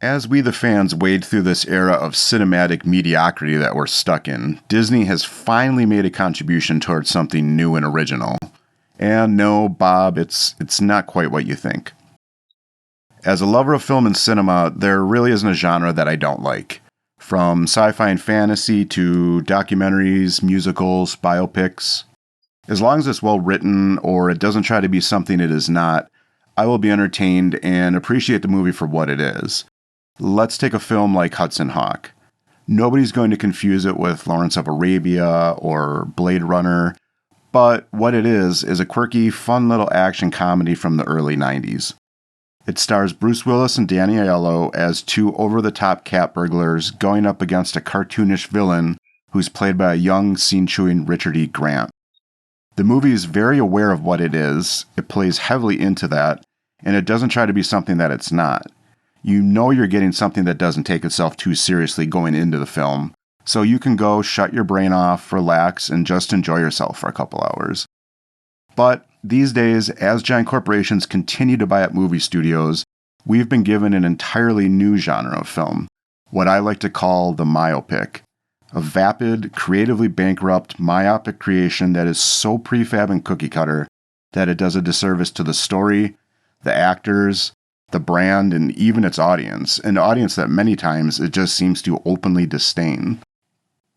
As we the fans wade through this era of cinematic mediocrity that we're stuck in, Disney has finally made a contribution towards something new and original. And no, Bob, it's not quite what you think. As a lover of film and cinema, there really isn't a genre that I don't like. From sci-fi and fantasy to documentaries, musicals, biopics. As long as it's well written or it doesn't try to be something it is not, I will be entertained and appreciate the movie for what it is. Let's take a film like Hudson Hawk. Nobody's going to confuse it with Lawrence of Arabia or Blade Runner, but what it is a quirky, fun little action comedy from the early 90s. It stars Bruce Willis and Danny Aiello as two over-the-top cat burglars going up against a cartoonish villain who's played by a young, scene-chewing Richard E. Grant. The movie is very aware of what it is, it plays heavily into that, and it doesn't try to be something that it's not. You know you're getting something that doesn't take itself too seriously going into the film, so you can go shut your brain off, relax, and just enjoy yourself for a couple hours. But these days, as giant corporations continue to buy up movie studios, we've been given an entirely new genre of film, what I like to call the myoPIC, a vapid, creatively bankrupt, myopic creation that is so prefab and cookie-cutter that it does a disservice to the story, the actors, the brand, and even its audience, an audience that many times it just seems to openly disdain.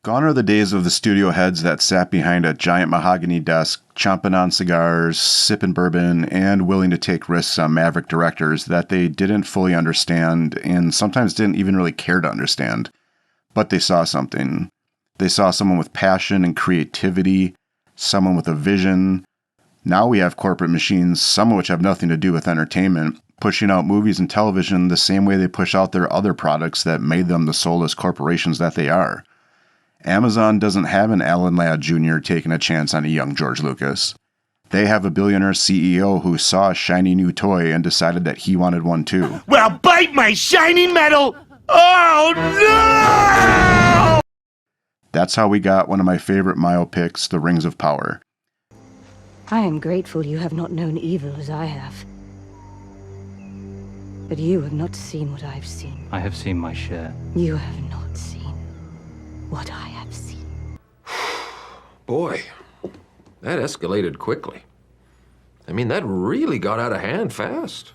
Gone are the days of the studio heads that sat behind a giant mahogany desk, chomping on cigars, sipping bourbon, and willing to take risks on maverick directors that they didn't fully understand and sometimes didn't even really care to understand. But they saw something. They saw someone with passion and creativity, someone with a vision. Now we have corporate machines, some of which have nothing to do with entertainment, pushing out movies and television the same way they push out their other products that made them the soulless corporations that they are. Amazon doesn't have an Alan Ladd Jr. taking a chance on a young George Lucas. They have a billionaire CEO who saw a shiny new toy and decided that he wanted one too. Well, bite my shining metal! Oh no! That's how we got one of my favorite myopics, The Rings of Power. I am grateful you have not known evil as I have. But you have not seen what I've seen. I have seen my share. You have not seen what I have seen. Boy, that escalated quickly. I mean, that really got out of hand fast.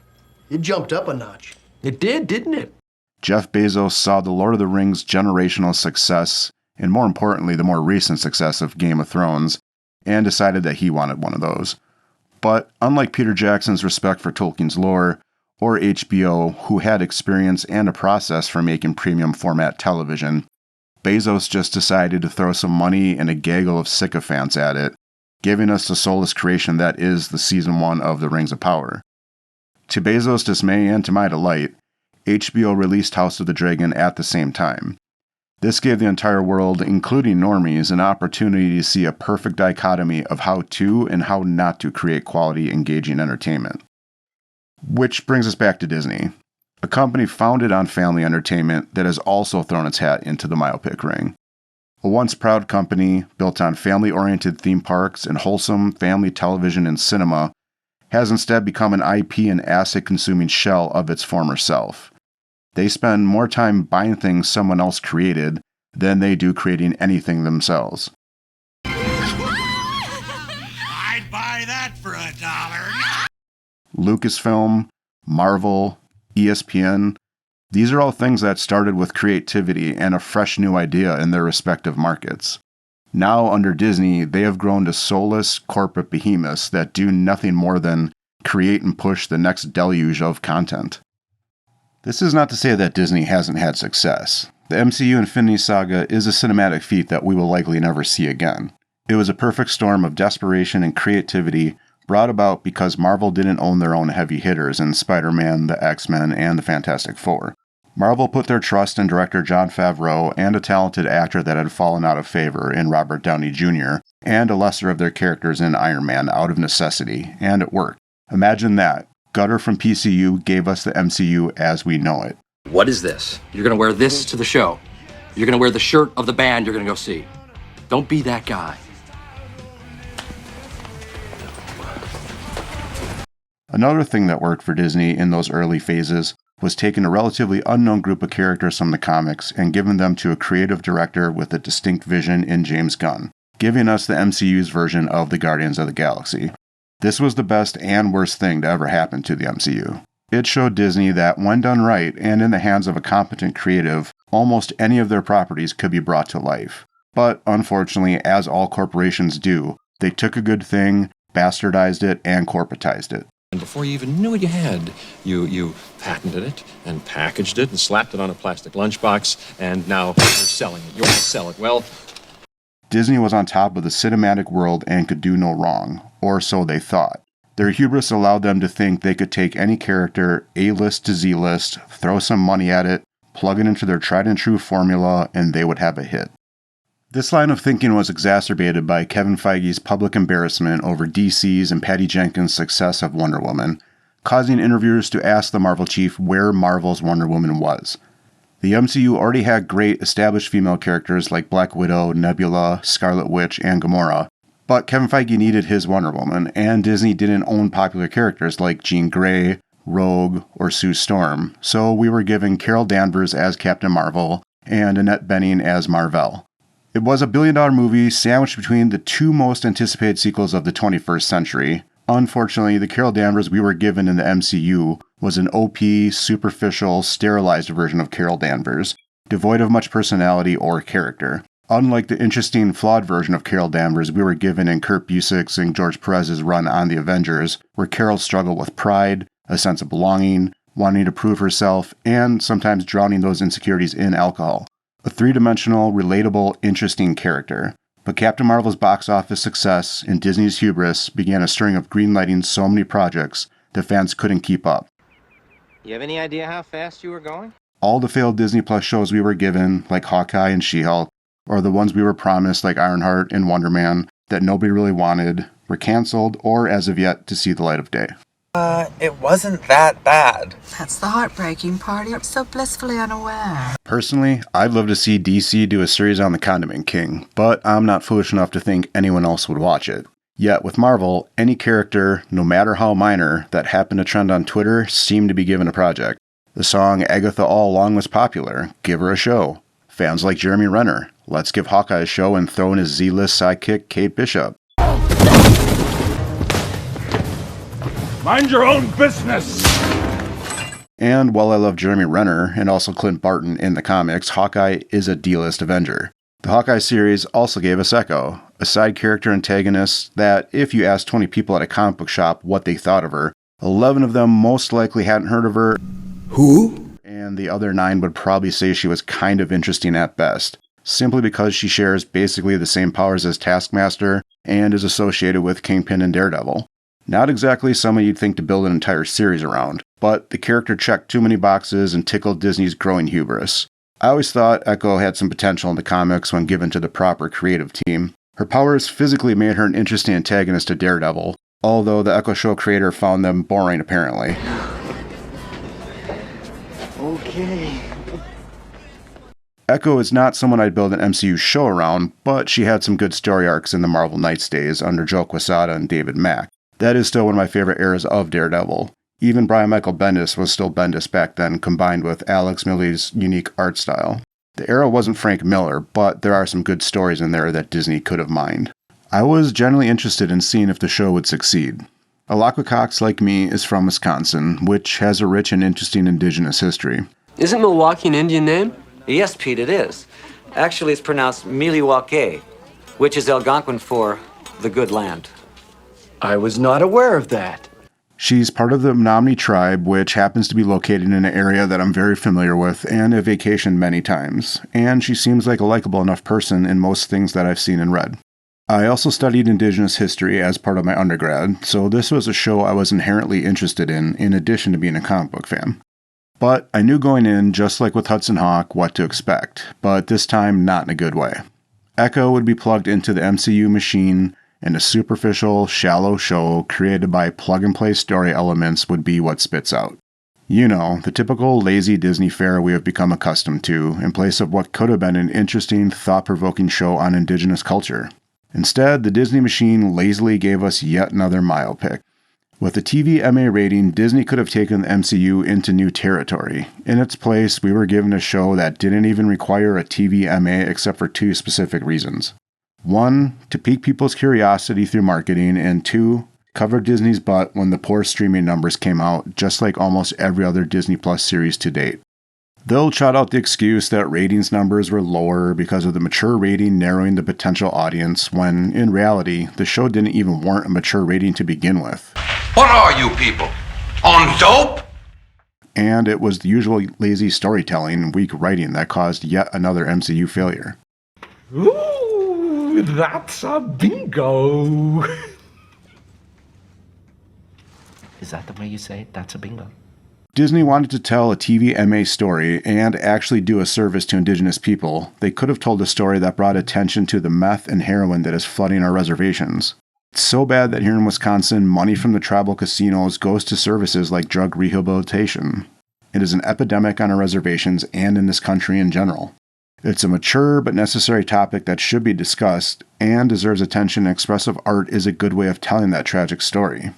It jumped up a notch. It did, didn't it? Jeff Bezos saw the Lord of the Rings generational success, and more importantly, the more recent success of Game of Thrones, and decided that he wanted one of those. But unlike Peter Jackson's respect for Tolkien's lore, or HBO, who had experience and a process for making premium format television, Bezos just decided to throw some money and a gaggle of sycophants at it, giving us the soulless creation that is the Season 1 of The Rings of Power. To Bezos' dismay and to my delight, HBO released House of the Dragon at the same time. This gave the entire world, including normies, an opportunity to see a perfect dichotomy of how to and how not to create quality, engaging entertainment. Which brings us back to Disney, a company founded on family entertainment that has also thrown its hat into the myopic ring. A once proud company built on family-oriented theme parks and wholesome family television and cinema has instead become an IP and asset-consuming shell of its former self. They spend more time buying things someone else created than they do creating anything themselves. I'd buy that for $1. Lucasfilm, Marvel, ESPN, these are all things that started with creativity and a fresh new idea in their respective markets. Now, under Disney, they have grown to soulless corporate behemoths that do nothing more than create and push the next deluge of content. This is not to say that Disney hasn't had success. The MCU Infinity Saga is a cinematic feat that we will likely never see again. It was a perfect storm of desperation and creativity brought about because Marvel didn't own their own heavy hitters in Spider-Man, the X-Men, and the Fantastic Four. Marvel put their trust in director Jon Favreau and a talented actor that had fallen out of favor in Robert Downey Jr., and a lesser of their characters in Iron Man out of necessity, and it worked. Imagine that. Gutter from PCU gave us the MCU as we know it. What is this? You're gonna wear this to the show. You're gonna wear the shirt of the band you're gonna go see. Don't be that guy. Another thing that worked for Disney in those early phases was taking a relatively unknown group of characters from the comics and giving them to a creative director with a distinct vision in James Gunn, giving us the MCU's version of the Guardians of the Galaxy. This was the best and worst thing to ever happen to the MCU. It showed Disney that when done right and in the hands of a competent creative, almost any of their properties could be brought to life. But unfortunately, as all corporations do, they took a good thing, bastardized it, and corporatized it. And before you even knew what you had, you patented it and packaged it and slapped it on a plastic lunchbox, and now you're selling it. You want to sell it. Well, Disney was on top of the cinematic world and could do no wrong, or so they thought. Their hubris allowed them to think they could take any character, A-list to Z-list, throw some money at it, plug it into their tried-and-true formula, and they would have a hit. This line of thinking was exacerbated by Kevin Feige's public embarrassment over DC's and Patty Jenkins' success of Wonder Woman, causing interviewers to ask the Marvel chief where Marvel's Wonder Woman was. The MCU already had great established female characters like Black Widow, Nebula, Scarlet Witch, and Gamora, but Kevin Feige needed his Wonder Woman, and Disney didn't own popular characters like Jean Grey, Rogue, or Sue Storm, so we were given Carol Danvers as Captain Marvel and Annette Bening as Mar-Vell. It was a billion-dollar movie sandwiched between the two most anticipated sequels of the 21st century. Unfortunately, the Carol Danvers we were given in the MCU was an OP, superficial, sterilized version of Carol Danvers, devoid of much personality or character. Unlike the interesting, flawed version of Carol Danvers we were given in Kurt Busiek's and George Perez's run on The Avengers, where Carol struggled with pride, a sense of belonging, wanting to prove herself, and sometimes drowning those insecurities in alcohol. A three-dimensional, relatable, interesting character. But Captain Marvel's box office success and Disney's hubris began a string of greenlighting so many projects the fans couldn't keep up. You have any idea how fast you were going? All the failed Disney Plus shows we were given, like Hawkeye and She-Hulk, or the ones we were promised, like Ironheart and Wonder Man, that nobody really wanted, were canceled or as of yet to see the light of day. It wasn't that bad. That's the heartbreaking part. You're so blissfully unaware. Personally, I'd love to see DC do a series on the Condiment King, but I'm not foolish enough to think anyone else would watch it. Yet with Marvel, any character, no matter how minor, that happened to trend on Twitter seemed to be given a project. The song Agatha All Along was popular. Give her a show. Fans like Jeremy Renner. Let's give Hawkeye a show and throw in his Z-list sidekick, Kate Bishop. Mind your own business! And while I love Jeremy Renner and also Clint Barton in the comics, Hawkeye is a D-list Avenger. The Hawkeye series also gave us Echo, a side character antagonist that, if you asked 20 people at a comic book shop what they thought of her, 11 of them most likely hadn't heard of her. Who? And the other 9 would probably say she was kind of interesting at best, simply because she shares basically the same powers as Taskmaster and is associated with Kingpin and Daredevil. Not exactly someone you'd think to build an entire series around, but the character checked too many boxes and tickled Disney's growing hubris. I always thought Echo had some potential in the comics when given to the proper creative team. Her powers physically made her an interesting antagonist to Daredevil, although the Echo Show creator found them boring apparently. Okay. Echo is not someone I'd build an MCU show around, but she had some good story arcs in the Marvel Knights days under Joe Quesada and David Mack. That is still one of my favorite eras of Daredevil. Even Brian Michael Bendis was still Bendis back then, combined with Alex Millie's unique art style. The era wasn't Frank Miller, but there are some good stories in there that Disney could have mined. I was generally interested in seeing if the show would succeed. Alaka Cox, like me, is from Wisconsin, which has a rich and interesting indigenous history. Isn't Milwaukee an Indian name? Yes, Pete, it is. Actually, it's pronounced Milwaukee, which is Algonquin for the good land. I was not aware of that. She's part of the Menominee tribe, which happens to be located in an area that I'm very familiar with and have vacationed many times, and she seems like a likable enough person in most things that I've seen and read. I also studied Indigenous history as part of my undergrad, so this was a show I was inherently interested in addition to being a comic book fan. But I knew going in, just like with Hudson Hawk, what to expect, but this time not in a good way. Echo would be plugged into the MCU machine, and a superficial, shallow show created by plug-and-play story elements would be what spits out. You know, the typical lazy Disney fare we have become accustomed to, in place of what could have been an interesting, thought-provoking show on indigenous culture. Instead, the Disney machine lazily gave us yet another myoPIC. With a TV MA rating, Disney could have taken the MCU into new territory. In its place, we were given a show that didn't even require a TV MA except for two specific reasons. One, to pique people's curiosity through marketing, and two, cover Disney's butt when the poor streaming numbers came out, just like almost every other Disney Plus series to date. They'll trot out the excuse that ratings numbers were lower because of the mature rating narrowing the potential audience, when, in reality, the show didn't even warrant a mature rating to begin with. What are you people? On dope? And it was the usual lazy storytelling and weak writing that caused yet another MCU failure. Ooh, that's a bingo. Is that the way you say it? That's a bingo. Disney wanted to tell a TV MA story and actually do a service to indigenous people. They could have told a story that brought attention to the meth and heroin that is flooding our reservations. It's so bad that here in Wisconsin, money from the tribal casinos goes to services like drug rehabilitation. It is an epidemic on our reservations and in this country in general. It's a mature but necessary topic that should be discussed and deserves attention, and expressive art is a good way of telling that tragic story.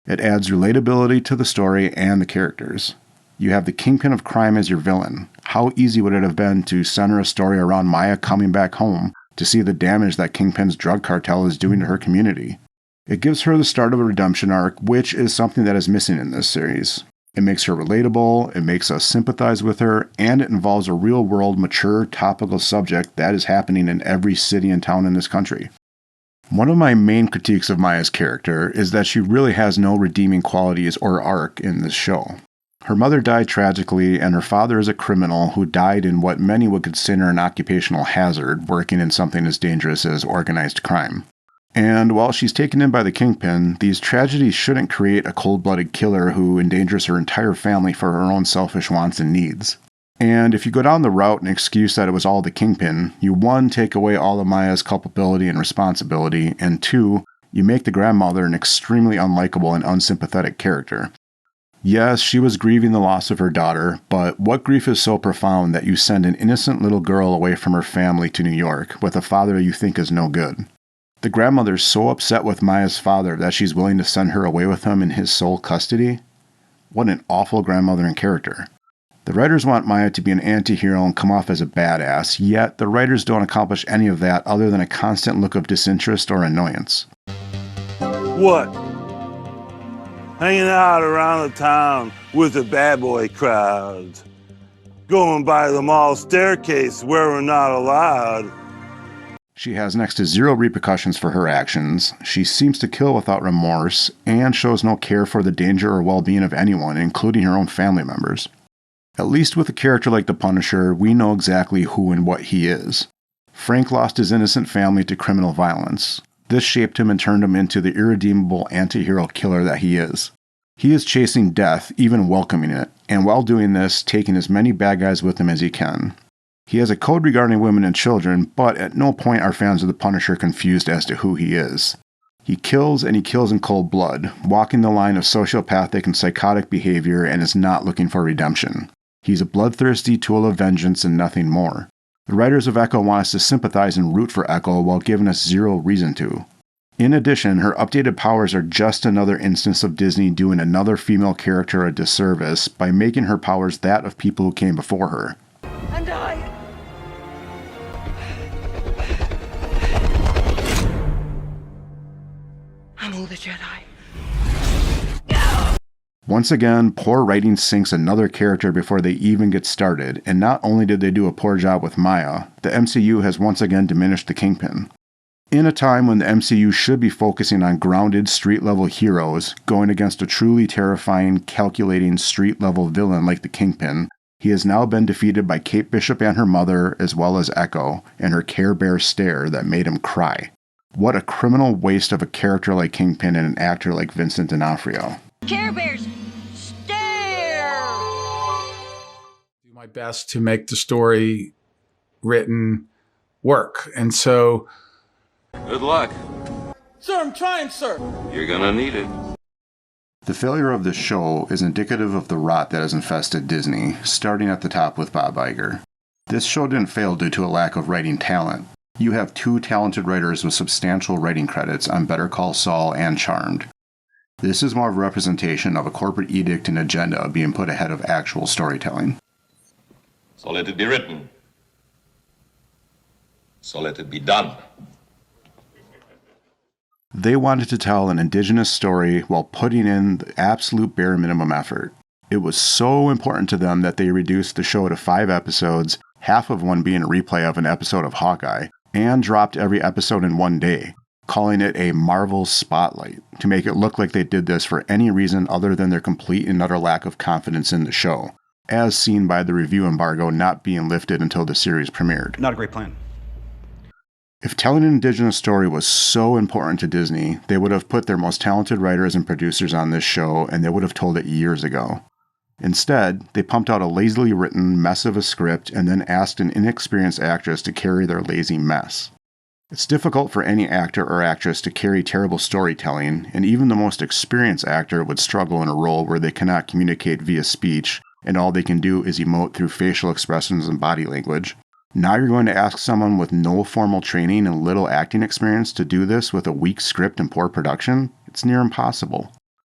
It adds relatability to the story and the characters. You have the kingpin of crime as your villain. How easy would it have been to center a story around Maya coming back home to see the damage that Kingpin's drug cartel is doing to her community? It gives her the start of a redemption arc, which is something that is missing in this series. It makes her relatable, it makes us sympathize with her, and it involves a real-world, mature, topical subject that is happening in every city and town in this country. One of my main critiques of Maya's character is that she really has no redeeming qualities or arc in this show. Her mother died tragically, and her father is a criminal who died in what many would consider an occupational hazard, working in something as dangerous as organized crime. And while she's taken in by the Kingpin, these tragedies shouldn't create a cold-blooded killer who endangers her entire family for her own selfish wants and needs. And if you go down the route and excuse that it was all the Kingpin, you 1, take away all of Maya's culpability and responsibility, and 2, you make the grandmother an extremely unlikable and unsympathetic character. Yes, she was grieving the loss of her daughter, but what grief is so profound that you send an innocent little girl away from her family to New York with a father you think is no good? The grandmother's so upset with Maya's father that she's willing to send her away with him in his sole custody? What an awful grandmother and character. The writers want Maya to be an anti-hero and come off as a badass, yet the writers don't accomplish any of that other than a constant look of disinterest or annoyance. What? Hanging out around the town with the bad boy crowd. Going by the mall staircase where we're not allowed. She has next to zero repercussions for her actions, she seems to kill without remorse, and shows no care for the danger or well-being of anyone, including her own family members. At least with a character like the Punisher, we know exactly who and what he is. Frank lost his innocent family to criminal violence. This shaped him and turned him into the irredeemable anti-hero killer that he is. He is chasing death, even welcoming it, and while doing this, taking as many bad guys with him as he can. He has a code regarding women and children, but at no point are fans of the Punisher confused as to who he is. He kills, and he kills in cold blood, walking the line of sociopathic and psychotic behavior, and is not looking for redemption. He's a bloodthirsty tool of vengeance and nothing more. The writers of Echo want us to sympathize and root for Echo while giving us zero reason to. In addition, her updated powers are just another instance of Disney doing another female character a disservice by making her powers that of people who came before her. And I... I'm all the Jedi. Once again, poor writing sinks another character before they even get started, and not only did they do a poor job with Maya, the MCU has once again diminished the Kingpin. In a time when the MCU should be focusing on grounded street-level heroes, going against a truly terrifying, calculating street-level villain like the Kingpin, he has now been defeated by Kate Bishop and her mother, as well as Echo, and her Care Bear stare that made him cry. What a criminal waste of a character like Kingpin and an actor like Vincent D'Onofrio. Care Bears, stare! Do my best to make the story written work. And so... Good luck. Sir, I'm trying, sir. You're gonna need it. The failure of this show is indicative of the rot that has infested Disney, starting at the top with Bob Iger. This show didn't fail due to a lack of writing talent. You have two talented writers with substantial writing credits on Better Call Saul and Charmed. This is more of a representation of a corporate edict and agenda being put ahead of actual storytelling. So let it be written. So let it be done. They wanted to tell an indigenous story while putting in the absolute bare minimum effort. It was so important to them that they reduced the show to 5 episodes, half of one being a replay of an episode of Hawkeye, and dropped every episode in one day, calling it a Marvel Spotlight, to make it look like they did this for any reason other than their complete and utter lack of confidence in the show, as seen by the review embargo not being lifted until the series premiered. Not a great plan. If telling an indigenous story was so important to Disney, they would have put their most talented writers and producers on this show, and they would have told it years ago. Instead, they pumped out a lazily written mess of a script and then asked an inexperienced actress to carry their lazy mess. It's difficult for any actor or actress to carry terrible storytelling, and even the most experienced actor would struggle in a role where they cannot communicate via speech, and all they can do is emote through facial expressions and body language. Now you're going to ask someone with no formal training and little acting experience to do this with a weak script and poor production? It's near impossible.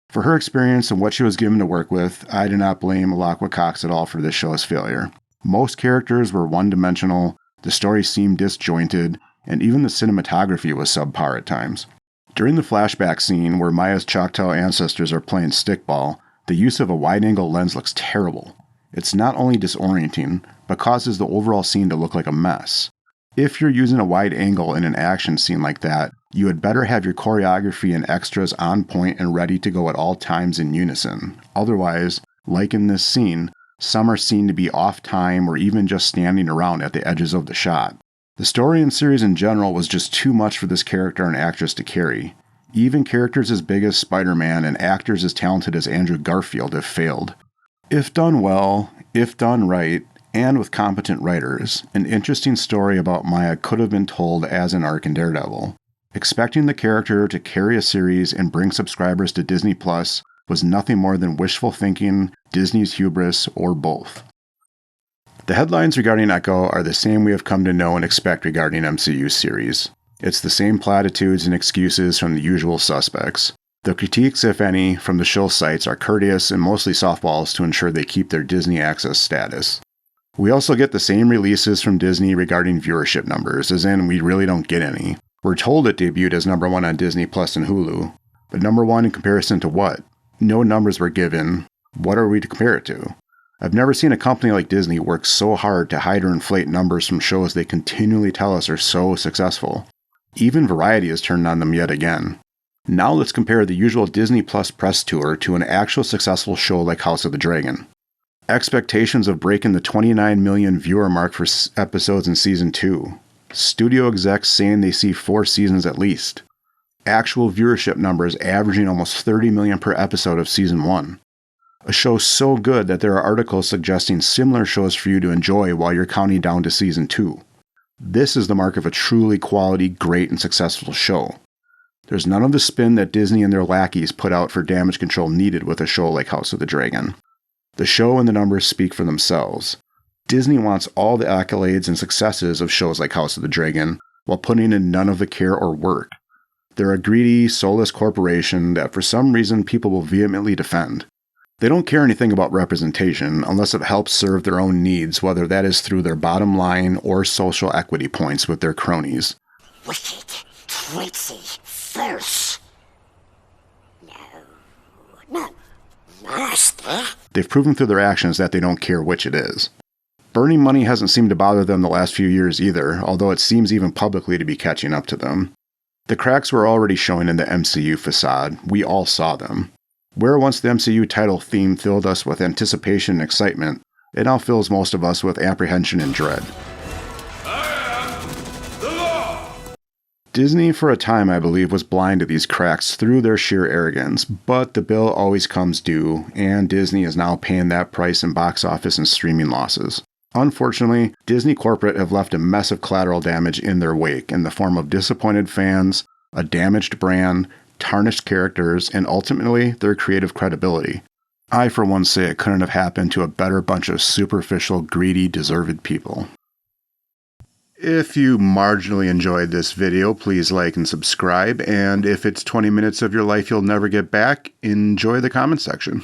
For her experience and what she was given to work with, I do not blame Alaqua Cox at all for this show's failure. Most characters were one-dimensional, the story seemed disjointed, and even the cinematography was subpar at times. During the flashback scene where Maya's Choctaw ancestors are playing stickball, the use of a wide-angle lens looks terrible. It's not only disorienting, but causes the overall scene to look like a mess. If you're using a wide angle in an action scene like that, you had better have your choreography and extras on point and ready to go at all times in unison. Otherwise, like in this scene, some are seen to be off time or even just standing around at the edges of the shot. The story and series in general was just too much for this character and actress to carry. Even characters as big as Spider-Man and actors as talented as Andrew Garfield have failed. If done well, if done right, and with competent writers, an interesting story about Maya could have been told as an arc in Daredevil. Expecting the character to carry a series and bring subscribers to Disney Plus was nothing more than wishful thinking, Disney's hubris, or both. The headlines regarding Echo are the same we have come to know and expect regarding MCU series. It's the same platitudes and excuses from the usual suspects. The critiques, if any, from the shill sites are courteous and mostly softballs to ensure they keep their Disney Access status. We also get the same releases from Disney regarding viewership numbers, as in we really don't get any. We're told it debuted as number 1 on Disney Plus and Hulu, but number 1 in comparison to what? No numbers were given. What are we to compare it to? I've never seen a company like Disney work so hard to hide or inflate numbers from shows they continually tell us are so successful. Even Variety has turned on them yet again. Now let's compare the usual Disney Plus press tour to an actual successful show like House of the Dragon. Expectations of breaking the 29 million viewer mark for episodes in Season 2. Studio execs saying they see 4 seasons at least. Actual viewership numbers averaging almost 30 million per episode of Season 1. A show so good that there are articles suggesting similar shows for you to enjoy while you're counting down to Season 2. This is the mark of a truly quality, great, and successful show. There's none of the spin that Disney and their lackeys put out for damage control needed with a show like House of the Dragon. The show and the numbers speak for themselves. Disney wants all the accolades and successes of shows like House of the Dragon, while putting in none of the care or work. They're a greedy, soulless corporation that for some reason people will vehemently defend. They don't care anything about representation unless it helps serve their own needs, whether that is through their bottom line or social equity points with their cronies. Wicked, treaty, false. No, master. They've proven through their actions that they don't care which it is. Burning money hasn't seemed to bother them the last few years either, although it seems even publicly to be catching up to them. The cracks were already showing in the MCU facade. We all saw them. Where once the MCU title theme filled us with anticipation and excitement, it now fills most of us with apprehension and dread. Disney, for a time, I believe, was blind to these cracks through their sheer arrogance, but the bill always comes due, and Disney is now paying that price in box office and streaming losses. Unfortunately, Disney corporate have left a mess of collateral damage in their wake in the form of disappointed fans, a damaged brand, tarnished characters, and ultimately their creative credibility. I, for one, say it couldn't have happened to a better bunch of superficial, greedy, deserved people. If you marginally enjoyed this video, please like and subscribe. And if it's 20 minutes of your life you'll never get back, enjoy the comment section.